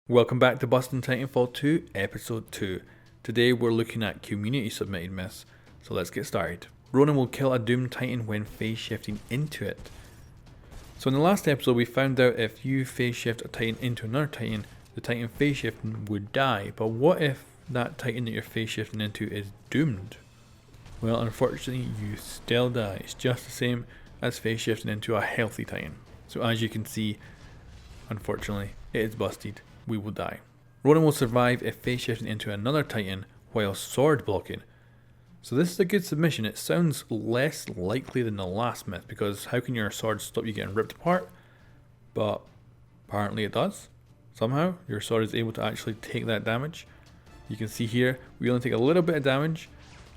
Welcome back to Busting Titanfall 2, Episode 2. Today we're looking at community submitted myths, so let's get started. Ronin will kill a doomed Titan when phase shifting into it. So in the last episode we found out if you phase shift a Titan into another Titan, the Titan phase shifting would die. But what if that Titan that you're phase shifting into is doomed? Well, unfortunately you still die. It's just the same as phase shifting into a healthy Titan. So as you can see, unfortunately it is busted. We will die. Ronin will survive if phase shifting into another Titan while sword blocking. So this is a good submission. It sounds less likely than the last myth, because how can your sword stop you getting ripped apart? But apparently it does. Somehow your sword is able to actually take that damage. You can see here we only take a little bit of damage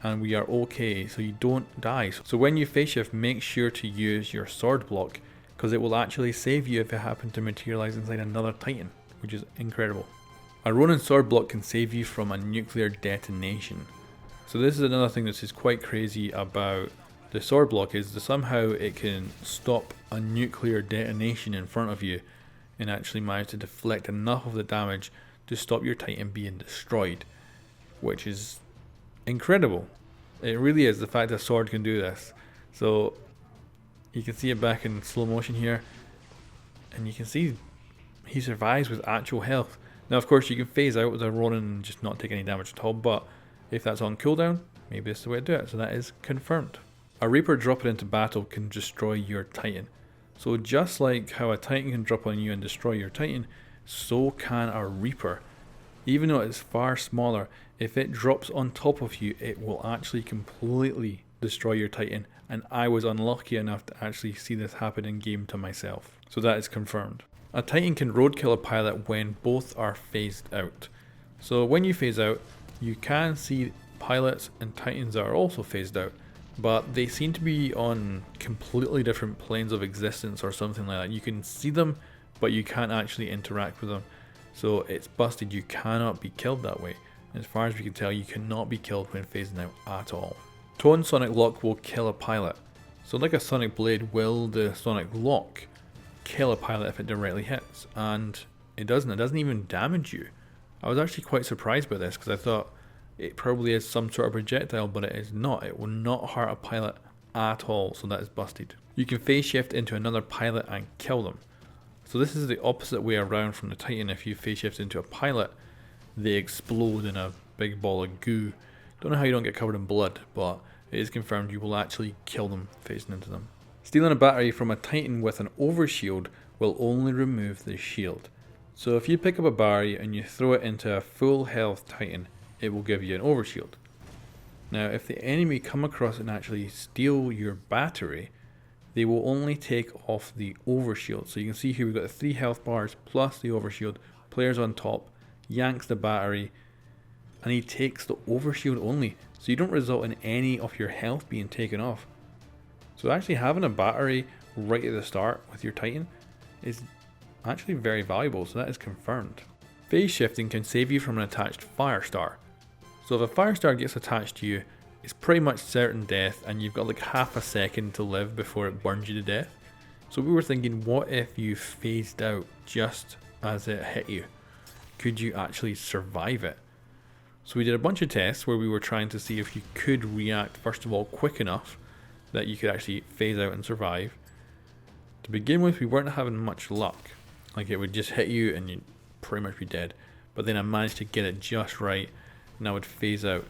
and we are okay, so you don't die. So when you phase shift, make sure to use your sword block, because it will actually save you if it happens to materialize inside another Titan, which is incredible. A Ronin sword block can save you from a nuclear detonation. So this is another thing that is quite crazy about the sword block, is that somehow it can stop a nuclear detonation in front of you and actually manage to deflect enough of the damage to stop your Titan being destroyed, which is incredible. It really is, the fact that a sword can do this. So you can see it back in slow motion here, and you can see he survives with actual health. Now of course you can phase out with a Ronin and just not take any damage at all, but if that's on cooldown, maybe this is the way to do it. So that is confirmed. A Reaper dropping into battle can destroy your Titan. So just like how a Titan can drop on you and destroy your Titan, so can a Reaper. Even though it's far smaller, if it drops on top of you, it will actually completely destroy your Titan. And I was unlucky enough to actually see this happen in game to myself. So that is confirmed. A Titan can roadkill a pilot when both are phased out. So when you phase out, you can see pilots and Titans that are also phased out, but they seem to be on completely different planes of existence or something like that. You can see them, but you can't actually interact with them. So it's busted. You cannot be killed that way. As far as we can tell, you cannot be killed when phasing out at all. Tone Sonic Lock will kill a pilot. So like a Sonic Blade, will the Sonic Lock kill a pilot if it directly hits? And it doesn't even damage you. I was actually quite surprised by this, because I thought it probably is some sort of projectile, but it is not. It will not hurt a pilot at all, so that is busted. You can phase shift into another pilot and kill them. So this is the opposite way around from the Titan. If you phase shift into a pilot, they explode in a big ball of goo. Don't know how you don't get covered in blood, but it is confirmed you will actually kill them phasing into them. Stealing a battery from a Titan with an overshield will only remove the shield. So if you pick up a battery and you throw it into a full health Titan, it will give you an overshield. Now if the enemy come across and actually steal your battery, they will only take off the overshield. So you can see here we've got the 3 health bars plus the overshield. Player's on top, yanks the battery, and he takes the overshield only. So you don't result in any of your health being taken off. So actually having a battery right at the start with your Titan is actually very valuable, so that is confirmed. Phase shifting can save you from an attached Firestar. So if a Firestar gets attached to you, it's pretty much certain death, and you've got like half a second to live before it burns you to death. So we were thinking, what if you phased out just as it hit you? Could you actually survive it? So we did a bunch of tests where we were trying to see if you could react, first of all, quick enough that you could actually phase out and survive. To begin with, we weren't having much luck. Like it would just hit you and you'd pretty much be dead. But then I managed to get it just right, and I would phase out.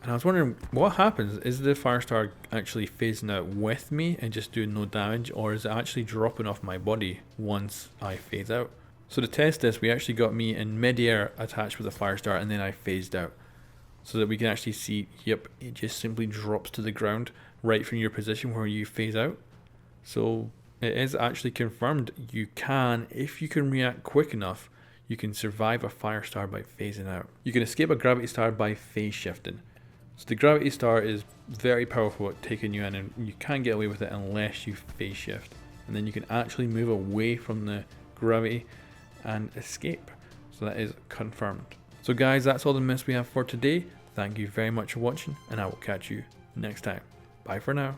And I was wondering, what happens? Is the Firestar actually phasing out with me and just doing no damage, or is it actually dropping off my body once I phase out? So to test this, we actually got me in mid-air attached with a Firestar, and then I phased out. So that we can actually see, yep, it just simply drops to the ground right from your position where you phase out. So it is actually confirmed you can, if you can react quick enough, you can survive a Firestar by phasing out. You can escape a Gravity Star by phase shifting. So the Gravity Star is very powerful at taking you in, and you can't get away with it unless you phase shift. And then you can actually move away from the gravity and escape. So that is confirmed. So guys, that's all the myths we have for today. Thank you very much for watching, and I will catch you next time. Bye for now.